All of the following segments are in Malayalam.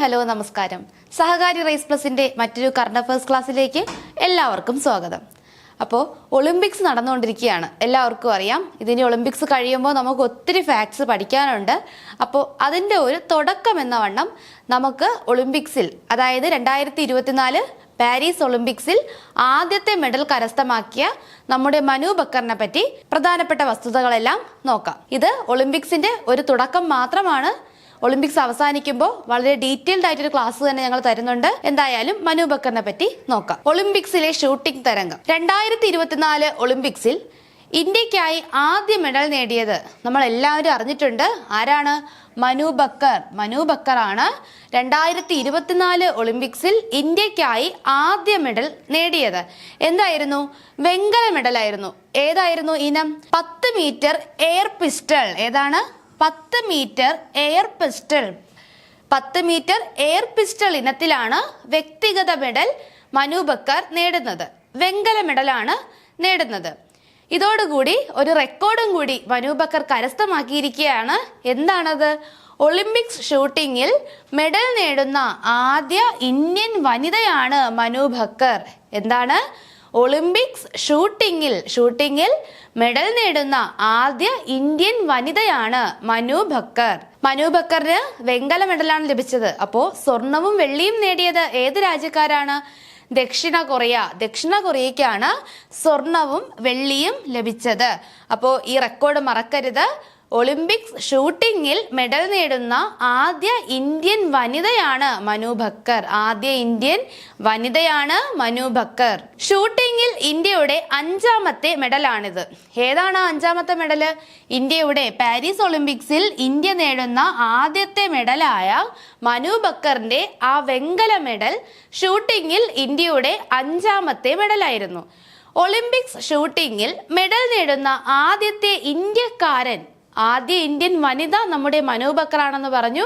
ഹലോ നമസ്കാരം. സഹകാരി റേസ് പ്ലസിന്റെ മറ്റൊരു കറണ്ട് അഫയേഴ്സ് ക്ലാസ്സിലേക്ക് എല്ലാവർക്കും സ്വാഗതം. അപ്പോൾ ഒളിമ്പിക്സ് നടന്നുകൊണ്ടിരിക്കുകയാണ്, എല്ലാവർക്കും അറിയാം. ഇതിന് ഒളിമ്പിക്സ് കഴിയുമ്പോൾ നമുക്ക് ഒത്തിരി ഫാക്ട്സ് പഠിക്കാനുണ്ട്. അപ്പോൾ അതിൻ്റെ ഒരു തുടക്കം എന്ന വണ്ണം നമുക്ക് ഒളിമ്പിക്സിൽ, അതായത് 2024 പാരീസ് ഒളിമ്പിക്സിൽ ആദ്യത്തെ മെഡൽ കരസ്ഥമാക്കിയ നമ്മുടെ മനു ബക്കറിനെ പറ്റി പ്രധാനപ്പെട്ട വസ്തുതകളെല്ലാം നോക്കാം. ഇത് ഒളിമ്പിക്സിന്റെ ഒരു തുടക്കം മാത്രമാണ്. ഒളിമ്പിക്സ് അവസാനിക്കുമ്പോൾ വളരെ ഡീറ്റെയിൽഡ് ആയിട്ടൊരു ക്ലാസ് തന്നെ ഞങ്ങൾ തരുന്നുണ്ട്. എന്തായാലും മനു ബക്കറിനെ പറ്റി നോക്കാം. ഒളിമ്പിക്സിലെ ഷൂട്ടിംഗ് തരംഗം. 2024 ഒളിമ്പിക്സിൽ ഇന്ത്യക്കായി ആദ്യ മെഡൽ നേടിയത് നമ്മൾ എല്ലാവരും അറിഞ്ഞിട്ടുണ്ട്. ആരാണ്? മനു ബക്കർ. മനു ബക്കറാണ് 2024 ഒളിമ്പിക്സിൽ ഇന്ത്യക്കായി ആദ്യ മെഡൽ നേടിയത്. എന്തായിരുന്നു? വെങ്കല മെഡലായിരുന്നു. ഏതായിരുന്നു ഇനം? 10 മീറ്റർ എയർ പിസ്റ്റൾ. ഏതാണ്? 10 metre air pistol. 10 metre air pistol ഇനത്തിലാണ് വ്യക്തിഗത മെഡൽ മനു ബക്കർ നേടുന്നത്. വെങ്കല മെഡലാണ് നേടുന്നത്. ഇതോടുകൂടി ഒരു റെക്കോർഡും കൂടി മനു ബക്കർ കരസ്ഥമാക്കിയിരിക്കുകയാണ്. എന്താണത്? ഒളിമ്പിക്സ് ഷൂട്ടിങ്ങിൽ മെഡൽ നേടുന്ന ആദ്യ ഇന്ത്യൻ വനിതയാണ് മനു ബക്കർ. എന്താണ്? ഒളിമ്പിക്സ് ഷൂട്ടിങ്ങിൽ മെഡൽ നേടുന്ന ആദ്യ ഇന്ത്യൻ വനിതയാണ് മനു ബക്കർ. മനു ബക്കറിന് വെങ്കല മെഡലാണ് ലഭിച്ചത്. അപ്പോൾ സ്വർണവും വെള്ളിയും നേടിയത് ഏത് രാജ്യക്കാരാണ്? ദക്ഷിണ കൊറിയയ്ക്കാണ് സ്വർണവും വെള്ളിയും ലഭിച്ചത്. അപ്പോൾ ഈ റെക്കോർഡ് മറക്കരുത്. ഒളിമ്പിക്സ് ഷൂട്ടിങ്ങിൽ മെഡൽ നേടുന്ന ആദ്യ ഇന്ത്യൻ വനിതയാണ് മനു ബക്കർ. ആദ്യ ഇന്ത്യൻ വനിതയാണ് മനു ബക്കർ. ഷൂട്ടിങ്ങിൽ ഇന്ത്യയുടെ 5ാമത്തെ മെഡലാണിത്. ഏതാണ് 5ാമത്തെ മെഡല്? ഇന്ത്യയുടെ പാരീസ് ഒളിമ്പിക്സിൽ ഇന്ത്യ നേടുന്ന ആദ്യത്തെ മെഡലായ മനു ബക്കറിന്റെ ആ വെങ്കല മെഡൽ ഷൂട്ടിങ്ങിൽ ഇന്ത്യയുടെ 5ാമത്തെ മെഡലായിരുന്നു. ഒളിമ്പിക്സ് ഷൂട്ടിങ്ങിൽ മെഡൽ നേടുന്ന ആദ്യത്തെ ഇന്ത്യക്കാരൻ, ആദ്യ ഇന്ത്യൻ വനിത നമ്മുടെ മനു ബക്കറാണെന്ന് പറഞ്ഞു.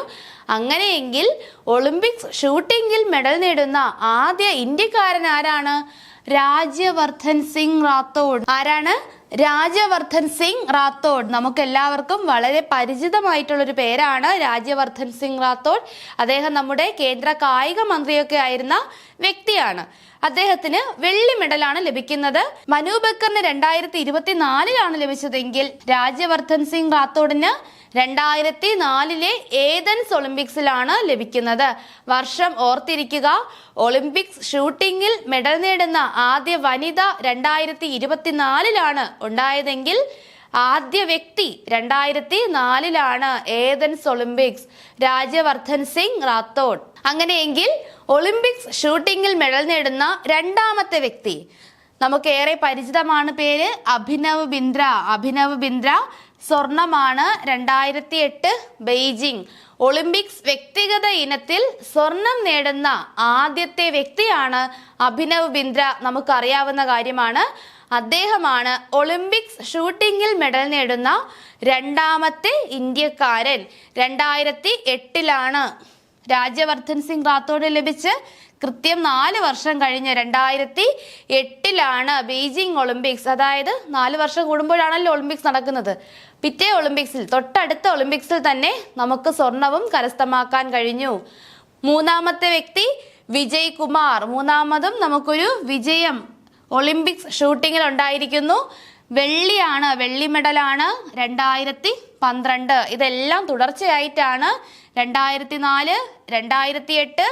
അങ്ങനെയെങ്കിൽ ഒളിമ്പിക്സ് ഷൂട്ടിങ്ങിൽ മെഡൽ നേടുന്ന ആദ്യ ഇന്ത്യക്കാരൻ ആരാണ്? രാജ്യവർദ്ധൻ സിംഗ് റാത്തോഡ്. ആരാണ്? രാജ്യവർദ്ധൻ സിംഗ് റാത്തോഡ്. നമുക്ക് എല്ലാവർക്കും വളരെ പരിചിതമായിട്ടുള്ളൊരു പേരാണ് രാജ്യവർദ്ധൻ സിംഗ് റാത്തോഡ്. അദ്ദേഹം നമ്മുടെ കേന്ദ്ര കായിക മന്ത്രിയൊക്കെ ആയിരുന്ന വ്യക്തിയാണ്. അദ്ദേഹത്തിന് വെള്ളി മെഡലാണ് ലഭിക്കുന്നത്. മനു ബക്കറിന് 2024 ലഭിച്ചതെങ്കിൽ രാജ്യവർദ്ധൻ സിംഗ് റാത്തോഡിന് 2004 ഏതൻസ് ഒളിമ്പിക്സിലാണ് ലഭിക്കുന്നത്. വർഷം ഓർത്തിരിക്കുക. ഒളിമ്പിക്സ് ഷൂട്ടിങ്ങിൽ മെഡൽ നേടുന്ന ആദ്യ വനിത 2024 ഉണ്ടായതെങ്കിൽ ആദ്യ വ്യക്തി 2004 ഏതൻസ് ഒളിമ്പിക്സ്, രാജ്യവർദ്ധൻ സിംഗ് റാത്തോഡ്. അങ്ങനെയെങ്കിൽ ഒളിമ്പിക്സ് ഷൂട്ടിങ്ങിൽ മെഡൽ നേടുന്ന 2ാമത്തെ വ്യക്തി നമുക്ക് ഏറെ പരിചിതമാണ്. പേര് അഭിനവ് ബിന്ദ്ര. അഭിനവ് ബിന്ദ്ര സ്വർണമാണ്. 2008 ബെയ്ജിംഗ് ഒളിമ്പിക്സ് വ്യക്തിഗത ഇനത്തിൽ സ്വർണം നേടുന്ന ആദ്യത്തെ വ്യക്തിയാണ് അഭിനവ് ബിന്ദ്ര. നമുക്കറിയാവുന്ന കാര്യമാണ്. അദ്ദേഹമാണ് ഒളിമ്പിക്സ് ഷൂട്ടിങ്ങിൽ മെഡൽ നേടുന്ന 2ാമത്തെ ഇന്ത്യക്കാരൻ. 2008 രാജ്യവർദ്ധൻ സിംഗ് റാത്തോഡ് ലഭിച്ച് കൃത്യം 4 വർഷം കഴിഞ്ഞ് 2008 ബെയ്ജിംഗ് ഒളിമ്പിക്സ്, അതായത് 4 വർഷം കൂടുമ്പോഴാണല്ലോ ഒളിമ്പിക്സ് നടക്കുന്നത്. പിറ്റേ ഒളിമ്പിക്സിൽ, തൊട്ടടുത്ത ഒളിമ്പിക്സിൽ തന്നെ നമുക്ക് സ്വർണവും കരസ്ഥമാക്കാൻ കഴിഞ്ഞു. 3ാമത്തെ വ്യക്തി വിജയ് കുമാർ. 3ാമതും നമുക്കൊരു വിജയം ഒളിമ്പിക്സ് ഷൂട്ടിങ്ങിൽ ഉണ്ടായിരിക്കുന്നു. വെള്ളിയാണ്, വെള്ളി മെഡലാണ് 2012. ഇതെല്ലാം തുടർച്ചയായിട്ടാണ് 2004, 2008,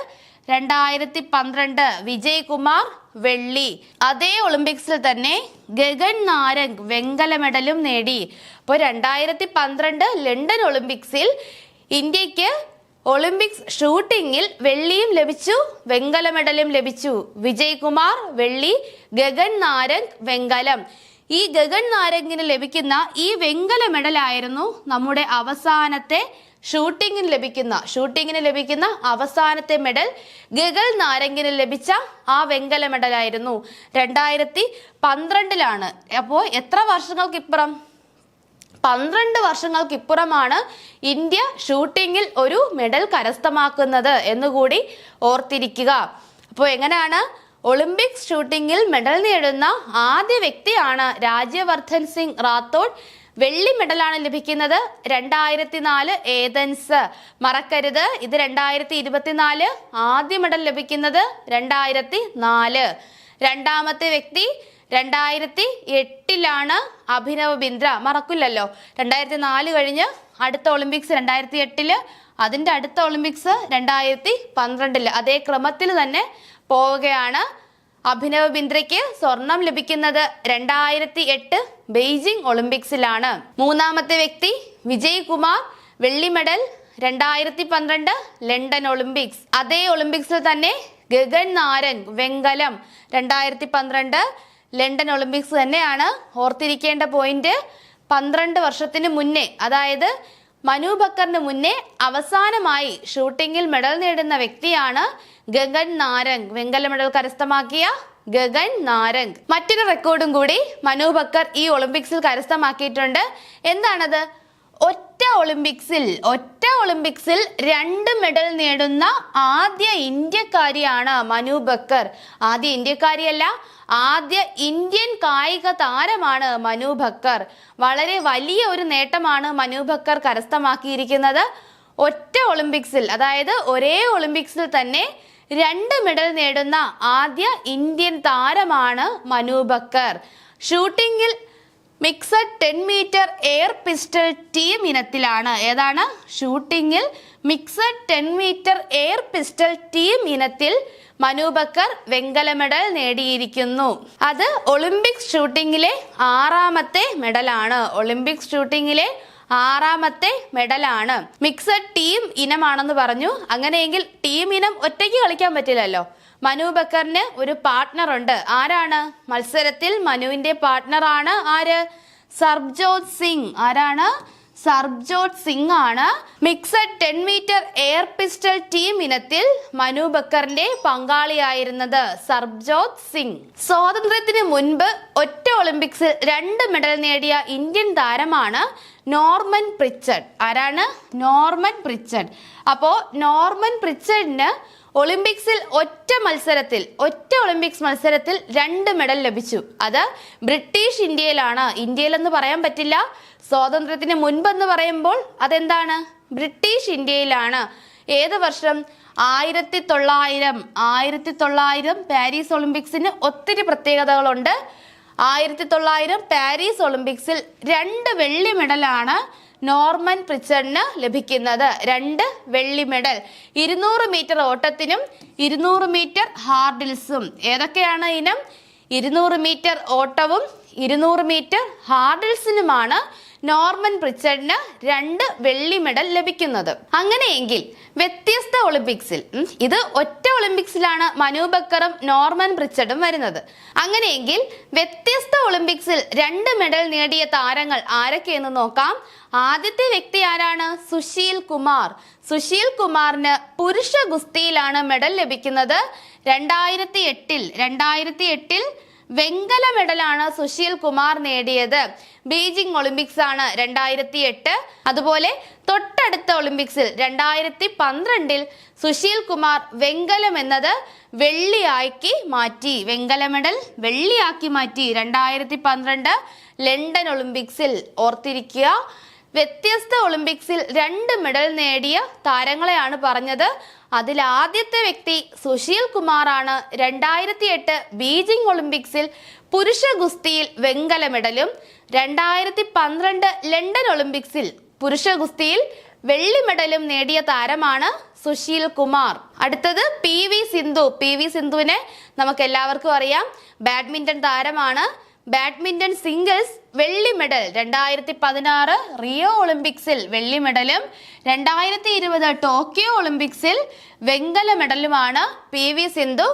2012 വിജയ് കുമാർ വെള്ളി. അതേ ഒളിമ്പിക്സിൽ തന്നെ ഗഗൻ നാരംഗ് വെങ്കല മെഡലും നേടി. അപ്പോൾ 2012 ലണ്ടൻ ഒളിമ്പിക്സിൽ ഇന്ത്യക്ക് ഒളിമ്പിക്സ് ഷൂട്ടിങ്ങിൽ വെള്ളിയും ലഭിച്ചു, വെങ്കല മെഡലും ലഭിച്ചു. വിജയ് കുമാർ വെള്ളി, ഗഗൻ നാരംഗ് വെങ്കലം. ഈ ഗഗൻ നാരംഗിന് ലഭിക്കുന്ന ഈ വെങ്കല മെഡലായിരുന്നു നമ്മുടെ അവസാനത്തെ ഷൂട്ടിങ്ങിന് ലഭിക്കുന്ന അവസാനത്തെ മെഡൽ ഗഗൻ നാരംഗിന് ലഭിച്ച ആ വെങ്കല മെഡലായിരുന്നു 2012. അപ്പോൾ എത്ര വർഷങ്ങൾക്കിപ്പുറം? 12 വർഷങ്ങൾക്കിപ്പുറമാണ് ഇന്ത്യ ഷൂട്ടിങ്ങിൽ ഒരു മെഡൽ കരസ്ഥമാക്കുന്നത് എന്നുകൂടി ഓർത്തിരിക്കുക. അപ്പോൾ എങ്ങനെയാണ്? ഒളിമ്പിക്സ് ഷൂട്ടിങ്ങിൽ മെഡൽ നേടുന്ന ആദ്യ വ്യക്തിയാണ് രാജ്യവർദ്ധൻ സിംഗ് റാത്തോഡ്. വെള്ളി മെഡലാണ് ലഭിക്കുന്നത് 2004 ഏതൻസ്. മറക്കരുത്, ഇത് 2024. ആദ്യ മെഡൽ ലഭിക്കുന്നത് 2004. രണ്ടാമത്തെ വ്യക്തി 2008 അഭിനവ് ബിന്ദ്ര. മറക്കില്ലല്ലോ, 2004 കഴിഞ്ഞ് അടുത്ത ഒളിമ്പിക്സ് 2008, അതിന്റെ അടുത്ത ഒളിമ്പിക്സ് 2012. അതേ ക്രമത്തിൽ തന്നെ പോവുകയാണ്. അഭിനവ് ബിന്ദ്രയ്ക്ക് സ്വർണം ലഭിക്കുന്നത് 2008 ബെയ്ജിംഗ് ഒളിമ്പിക്സിലാണ്. മൂന്നാമത്തെ വ്യക്തി വിജയ് കുമാർ, വെള്ളി മെഡൽ 2012 ലണ്ടൻ ഒളിമ്പിക്സ്. അതേ ഒളിമ്പിക്സിൽ തന്നെ ഗഗൻ നാരംഗ്, വെങ്കലം 2012 ലണ്ടൻ ഒളിമ്പിക്സ് തന്നെയാണ്. ഓർത്തിരിക്കേണ്ട പോയിന്റ്, 12 വർഷത്തിന് മുന്നേ, അതായത് മനു ബക്കറിന് മുന്നേ അവസാനമായി ഷൂട്ടിങ്ങിൽ മെഡൽ നേടുന്ന വ്യക്തിയാണ് ഗഗൻ നാരംഗ്. വെങ്കല മെഡൽ കരസ്ഥമാക്കിയ ഗഗൻ നാരംഗ്. മറ്റൊരു റെക്കോർഡും കൂടി മനു ബക്കർ ഈ ഒളിമ്പിക്സിൽ കരസ്ഥമാക്കിയിട്ടുണ്ട്. എന്താണത്? ഒറ്റ ഒളിമ്പിക്സിൽ 2 മെഡൽ നേടുന്ന ആദ്യ ഇന്ത്യക്കാരിയാണ് മനു ബക്കർ. ആദ്യ ഇന്ത്യക്കാരിയല്ല, ആദ്യ ഇന്ത്യൻ കായിക താരമാണ് മനു ബക്കർ. വളരെ വലിയ ഒരു നേട്ടമാണ് മനു ബക്കർ കരസ്ഥമാക്കിയിരിക്കുന്നത്. ഒറ്റ ഒളിമ്പിക്സിൽ, അതായത് ഒരേ ഒളിമ്പിക്സിൽ തന്നെ 2 മെഡൽ നേടുന്ന ആദ്യ ഇന്ത്യൻ താരമാണ് മനു ബക്കർ. ഷൂട്ടിങ്ങിൽ mixed 10 metre air pistol team ഇനത്തിലാണ്. ഏതാണ്? ഷൂട്ടിങ്ങിൽ mixed 10 metre air pistol team ഇനത്തിൽ മനു ബക്കർ വെങ്കല മെഡൽ നേടിയിരിക്കുന്നു. അത് ഒളിമ്പിക്സ് ഷൂട്ടിങ്ങിലെ 6ാമത്തെ മെഡലാണ്. ഒളിമ്പിക്സ് ഷൂട്ടിങ്ങിലെ 6ാമത്തെ മെഡലാണ്. മിക്സഡ് ടീം ഇനമാണെന്ന് പറഞ്ഞു. അങ്ങനെയെങ്കിൽ ടീം ഇനം ഒറ്റയ്ക്ക് കളിക്കാൻ പറ്റില്ലല്ലോ. മനു ബക്കറിന് ഒരു പാർട്ട്ണർ ഉണ്ട്. ആരാണ്? മത്സരത്തിൽ മനുവിന്റെ പാർട്ട്ണർ ആണ് ആര്? സർബ്ജോത് സിംഗ്. ആരാണ്? സർബ്ജോത് സിംഗ് ആണ്. Mixed 10 metre air pistol team ഇനത്തിൽ മനു ബക്കറിന്റെ പങ്കാളിയായിരുന്നത് സർബ്ജോത് സിംഗ്. സ്വാതന്ത്ര്യത്തിന് മുൻപ് ഒറ്റ ഒളിമ്പിക്സിൽ 2 മെഡൽ നേടിയ ഇന്ത്യൻ താരമാണ് നോർമൻ പ്രിച്ചഡ്. ആരാണ്? നോർമൻ പ്രിച്ചഡ്. അപ്പോ നോർമൻ പ്രിച്ചഡിന് ഒളിമ്പിക്സിൽ ഒറ്റ ഒളിമ്പിക്സ് മത്സരത്തിൽ 2 മെഡൽ ലഭിച്ചു. അത് ബ്രിട്ടീഷ് ഇന്ത്യയിലാണ്. ഇന്ത്യയിലെന്ന് പറയാൻ പറ്റില്ല. സ്വാതന്ത്ര്യത്തിന് മുൻപെന്ന് പറയുമ്പോൾ അതെന്താണ്? ബ്രിട്ടീഷ് ഇന്ത്യയിലാണ്. ഏത് വർഷം? 1900 പാരീസ് ഒളിമ്പിക്സിന് ഒത്തിരി പ്രത്യേകതകളുണ്ട്. 1900 പാരീസ് ഒളിമ്പിക്സിൽ 2 വെള്ളി മെഡലാണ് നോർമൻ പ്രിച്ചഡിന് ലഭിക്കുന്നത്. 2 വെള്ളി മെഡൽ. 200 മീറ്റർ ഓട്ടത്തിനും 200 മീറ്റർ ഹാർഡിൽസും. ഏതൊക്കെയാണ് ഇനം? 200 മീറ്റർ ഓട്ടവും 200 മീറ്റർ ഹാർഡിൽസിനുമാണ് നോർമൻ പ്രിച്ചഡിന് 2 വെള്ളി മെഡൽ ലഭിക്കുന്നത്. അങ്ങനെയെങ്കിൽ വ്യത്യസ്ത ഒളിമ്പിക്സിൽ, ഇത് ഒറ്റ ഒളിമ്പിക്സിലാണ് മനു ബക്കറും നോർമൻ പ്രിച്ചഡും വരുന്നത്. അങ്ങനെയെങ്കിൽ വ്യത്യസ്ത ഒളിമ്പിക്സിൽ 2 മെഡൽ നേടിയ താരങ്ങൾ ആരൊക്കെയെന്ന് നോക്കാം. ആദ്യത്തെ വ്യക്തി ആരാണ്? സുശീൽ കുമാർ. സുശീൽ കുമാറിന് പുരുഷ ഗുസ്തിയിലാണ് മെഡൽ ലഭിക്കുന്നത്. 2008 വെങ്കല മെഡലാണ് സുശീൽ കുമാർ നേടിയത്. ബീജിംഗ് ഒളിമ്പിക്സ് ആണ് 2008. അതുപോലെ തൊട്ടടുത്ത ഒളിമ്പിക്സിൽ 2012 സുശീൽ കുമാർ വെങ്കലം എന്നത് വെള്ളിയാക്കി മാറ്റി. വെങ്കല മെഡൽ വെള്ളിയാക്കി മാറ്റി 2012 ലണ്ടൻ ഒളിമ്പിക്സിൽ. ഓർത്തിരിക്കുക, വ്യത്യസ്ത ഒളിമ്പിക്സിൽ 2 മെഡൽ നേടിയ താരങ്ങളെയാണ് പറഞ്ഞത്. അതിൽ ആദ്യത്തെ വ്യക്തി സുശീൽ കുമാറാണ്. 2008 ബീജിംഗ് ഒളിമ്പിക്സിൽ പുരുഷ ഗുസ്തിയിൽ വെങ്കല മെഡലും 2012 ലണ്ടൻ ഒളിമ്പിക്സിൽ പുരുഷ ഗുസ്തിയിൽ വെള്ളി മെഡലും നേടിയ താരമാണ് സുശീൽ കുമാർ. അടുത്തത് PV സിന്ധു. PV സിന്ധുവിനെ നമുക്ക് എല്ലാവർക്കും അറിയാം, ബാഡ്മിന്റൺ താരമാണ്. ബാഡ്മിന്റൺ സിംഗിൾസ് വെള്ളി മെഡൽ 2016 റിയോ ഒളിമ്പിക്സിൽ വെള്ളി മെഡലും 2020 ടോക്കിയോ ഒളിമ്പിക്സിൽ വെങ്കല മെഡലുമാണ് PV സിന്ധു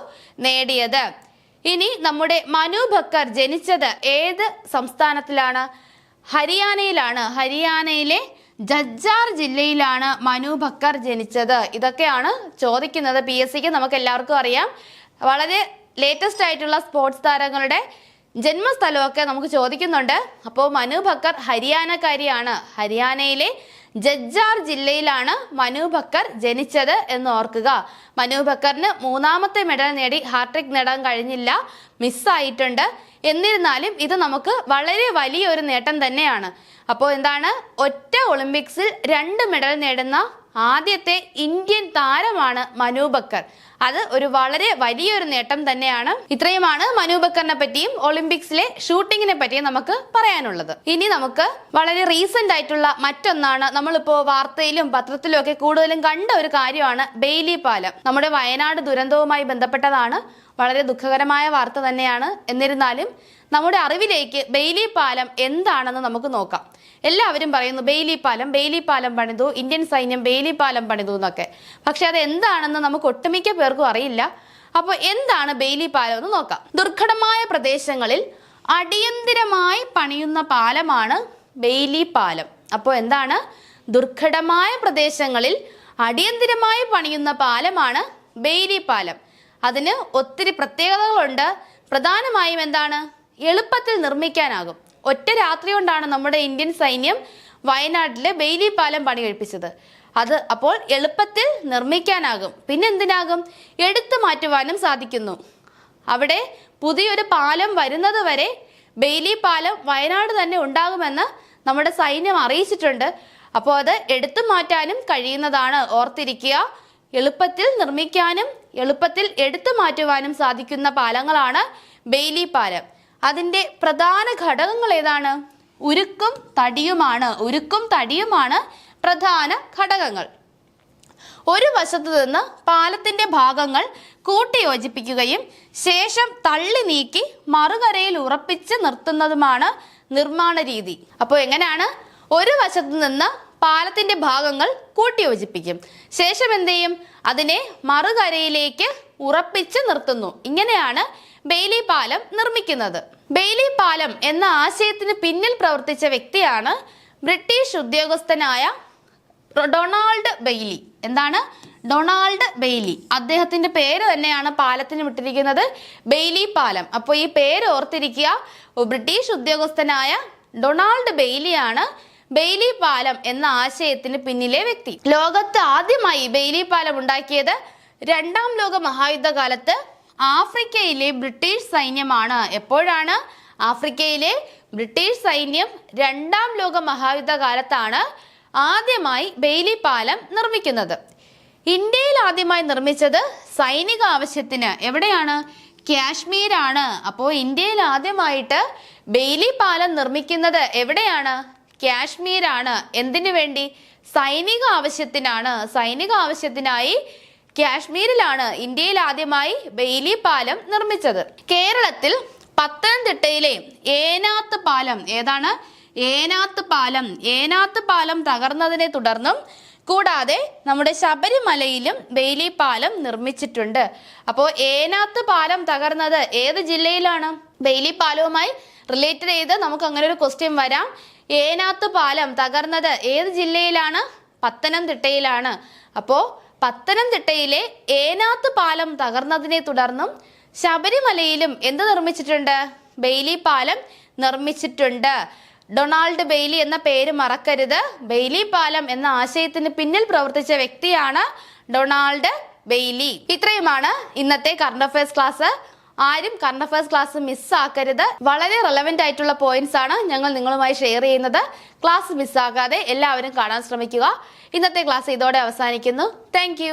നേടിയത്. ഇനി നമ്മുടെ മനു ബക്കർ ജനിച്ചത് ഏത് സംസ്ഥാനത്തിലാണ്? ഹരിയാനയിലാണ്. ഹരിയാനയിലെ ജജ്ജാർ ജില്ലയിലാണ് മനു ബക്കർ ജനിച്ചത്. ഇതൊക്കെയാണ് ചോദിക്കുന്നത് PSCക്ക്. നമുക്ക് എല്ലാവർക്കും അറിയാം. വളരെ ലേറ്റസ്റ്റ് ആയിട്ടുള്ള സ്പോർട്സ് താരങ്ങളുടെ ജന്മസ്ഥലമൊക്കെ നമുക്ക് ചോദിക്കുന്നുണ്ട്. അപ്പോൾ മനു ബക്കർ ഹരിയാനക്കാരിയാണ്. ഹരിയാനയിലെ ജജ്ജാർ ജില്ലയിലാണ് മനു ബക്കർ ജനിച്ചത് എന്ന് ഓർക്കുക. മനു ബക്കറിന് 3ാമത്തെ മെഡൽ നേടി ഹാട്രിക് നേടാൻ കഴിഞ്ഞില്ല, മിസ്സായിട്ടുണ്ട്. എന്നിരുന്നാലും ഇത് നമുക്ക് വളരെ വലിയൊരു നേട്ടം തന്നെയാണ്. അപ്പോൾ എന്താണ്, ഒറ്റ ഒളിമ്പിക്സിൽ 2 മെഡൽ നേടുന്ന ആദ്യത്തെ ഇന്ത്യൻ താരമാണ് മനു ബക്കർ. അത് ഒരു വളരെ വലിയൊരു നേട്ടം തന്നെയാണ്. ഇത്രയുമാണ് മനു ബക്കറിനെ പറ്റിയും ഒളിമ്പിക്സിലെ ഷൂട്ടിങ്ങിനെ പറ്റിയും നമുക്ക് പറയാനുള്ളത്. ഇനി നമുക്ക് വളരെ റീസെന്റ് ആയിട്ടുള്ള മറ്റൊന്നാണ്, നമ്മളിപ്പോ വാർത്തയിലും പത്രത്തിലും ഒക്കെ കൂടുതലും കണ്ട ഒരു കാര്യമാണ് ബെയ്ലി പാലം. നമ്മുടെ വയനാട് ദുരന്തവുമായി ബന്ധപ്പെട്ടതാണ്, വളരെ ദുഃഖകരമായ വാർത്ത തന്നെയാണ്. എന്നിരുന്നാലും നമ്മുടെ അറിവിലേക്ക് ബെയ്ലി പാലം എന്താണെന്ന് നമുക്ക് നോക്കാം. എല്ലാവരും പറയുന്നു ബെയ്ലി പാലം പണിതു, ഇന്ത്യൻ സൈന്യം ബെയ്ലി പാലം പണിതു എന്നൊക്കെ. പക്ഷെ അത് എന്താണെന്ന് നമുക്ക് ഒട്ടുമിക്ക പേർക്കും അറിയില്ല. അപ്പോൾ എന്താണ് ബെയ്ലി പാലം എന്ന് നോക്കാം. ദുർഘടമായ പ്രദേശങ്ങളിൽ അടിയന്തിരമായി പണിയുന്ന പാലമാണ് ബെയ്ലി പാലം. അപ്പോൾ എന്താണ്, ദുർഘടമായ പ്രദേശങ്ങളിൽ അടിയന്തിരമായി പണിയുന്ന പാലമാണ് ബെയ്ലി പാലം. അതിന് ഒത്തിരി പ്രത്യേകതകളുണ്ട്. പ്രധാനമായും എന്താണ്, എളുപ്പത്തിൽ നിർമ്മിക്കാനാകും. ഒറ്റ രാത്രി കൊണ്ടാണ് നമ്മുടെ ഇന്ത്യൻ സൈന്യം വയനാട്ടിലെ ബെയ്ലി പാലം പണി കഴിപ്പിച്ചത്. അത് അപ്പോൾ എളുപ്പത്തിൽ നിർമ്മിക്കാനാകും. പിന്നെ എന്തിനാകും, എടുത്തു മാറ്റുവാനും സാധിക്കുന്നു. അവിടെ പുതിയൊരു പാലം വരുന്നത് വരെ ബെയ്ലി പാലം വയനാട് തന്നെ ഉണ്ടാകുമെന്ന് നമ്മുടെ സൈന്യം അറിയിച്ചിട്ടുണ്ട്. അപ്പോൾ അത് എടുത്തു മാറ്റാനും കഴിയുന്നതാണ്, ഓർത്തിരിക്കുക. എളുപ്പത്തിൽ നിർമ്മിക്കാനും എളുപ്പത്തിൽ എടുത്തു മാറ്റുവാനും സാധിക്കുന്ന പാലങ്ങളാണ് ബെയ്ലി പാലം. അതിൻ്റെ പ്രധാന ഘടകങ്ങൾ ഏതാണ്, ഉരുക്കും തടിയുമാണ് പ്രധാന ഘടകങ്ങൾ. ഒരു വശത്തു നിന്ന് പാലത്തിന്റെ ഭാഗങ്ങൾ കൂട്ടിയോജിപ്പിക്കുകയും ശേഷം തള്ളി നീക്കി മറുകരയിൽ ഉറപ്പിച്ച് നിർത്തുന്നതുമാണ് നിർമ്മാണ രീതി. അപ്പോൾ എങ്ങനെയാണ്, ഒരു വശത്തു നിന്ന് പാലത്തിന്റെ ഭാഗങ്ങൾ കൂട്ടിയോജിപ്പിക്കും, ശേഷം എന്ത് ചെയ്യും, അതിനെ മറുകരയിലേക്ക് ഉറപ്പിച്ച് നിർത്തുന്നു. ഇങ്ങനെയാണ് ബെയ്ലി പാലം നിർമ്മിക്കുന്നത്. ബെയ്ലി പാലം എന്ന ആശയത്തിന് പിന്നിൽ പ്രവർത്തിച്ച വ്യക്തിയാണ് ബ്രിട്ടീഷ് ഉദ്യോഗസ്ഥനായ ഡൊണാൾഡ് ബെയ്ലി. എന്താണ്, ഡൊണാൾഡ് ബെയ്ലി. അദ്ദേഹത്തിന്റെ പേര് തന്നെയാണ് പാലത്തിന് വിട്ടിരിക്കുന്നത്, ബെയ്ലി പാലം. അപ്പോൾ ഈ പേര് ഓർത്തിരിക്കുക. ബ്രിട്ടീഷ് ഉദ്യോഗസ്ഥനായ ഡൊണാൾഡ് ബെയ്ലിയാണ് ബെയ്ലി പാലം എന്ന ആശയത്തിന് പിന്നിലെ വ്യക്തി. ലോകത്ത് ആദ്യമായി ബെയ്ലി പാലം ഉണ്ടാക്കിയത് 2ാം ലോക മഹായുദ്ധകാലത്ത് ആഫ്രിക്കയിലെ ബ്രിട്ടീഷ് സൈന്യമാണ്. എപ്പോഴാണ്, ആഫ്രിക്കയിലെ ബ്രിട്ടീഷ് സൈന്യം 2ാം ലോക മഹായുദ്ധകാലത്താണ് ആദ്യമായി ബെയ്ലി പാലം നിർമ്മിക്കുന്നത്. ഇന്ത്യയിൽ ആദ്യമായി നിർമ്മിച്ചത് സൈനിക ആവശ്യത്തിന്. എവിടെയാണ്, കാശ്മീരാണ്. അപ്പോൾ ഇന്ത്യയിൽ ആദ്യമായിട്ട് ബെയ്ലി പാലം നിർമ്മിക്കുന്നത് എവിടെയാണ്, കാശ്മീരാണ്. എന്തിനു വേണ്ടി, സൈനിക ആവശ്യത്തിനാണ്. സൈനിക ആവശ്യത്തിനായി കാശ്മീരിലാണ് ഇന്ത്യയിൽ ആദ്യമായി ബെയ്ലി പാലം നിർമ്മിച്ചത്. കേരളത്തിൽ പത്തനംതിട്ടയിലെ ഏനാത്ത് പാലം, ഏതാണ്, ഏനാത്ത് പാലം തകർന്നതിനെ തുടർന്നും കൂടാതെ നമ്മുടെ ശബരിമലയിലും ബെയ്ലി പാലം നിർമ്മിച്ചിട്ടുണ്ട്. അപ്പോൾ ഏനാത്ത് പാലം തകർന്നത് ഏത് ജില്ലയിലാണ്, ബെയ്ലി പാലവുമായി റിലേറ്റഡ് ചെയ്ത് നമുക്ക് അങ്ങനെ ഒരു ക്വസ്റ്റ്യൻ വരാം. ഏനാത്ത് പാലം തകർന്നത് ഏത് ജില്ലയിലാണ്, പത്തനംതിട്ടയിലാണ്. അപ്പോൾ പത്തനംതിട്ടയിലെ ഏനാത്ത് പാലം തകർന്നതിനെ തുടർന്നും ശബരിമലയിലും എന്ത് നിർമ്മിച്ചിട്ടുണ്ട്, ബെയ്ലി പാലം നിർമ്മിച്ചിട്ടുണ്ട്. ഡൊണാൾഡ് ബെയ്ലി എന്ന പേര് മറക്കരുത്. ബെയ്ലി പാലം എന്ന ആശയത്തിന് പിന്നിൽ പ്രവർത്തിച്ച വ്യക്തിയാണ് ഡൊണാൾഡ് ബെയ്ലി. ഇത്രയുമാണ് ഇന്നത്തെ കറണ്ട് അഫയേഴ്സ് ക്ലാസ്. ആരും കറണ്ട് അഫയേഴ്സ് ക്ലാസ് മിസ്സാക്കരുത്. വളരെ റെലവെന്റ് ആയിട്ടുള്ള പോയിന്റ്സ് ആണ് ഞങ്ങൾ നിങ്ങളുമായി ഷെയർ ചെയ്യുന്നത്. ക്ലാസ് മിസ്സാക്കാതെ എല്ലാവരും കാണാൻ ശ്രമിക്കുക. ഇന്നത്തെ ക്ലാസ് ഇതോടെ അവസാനിക്കുന്നു. താങ്ക്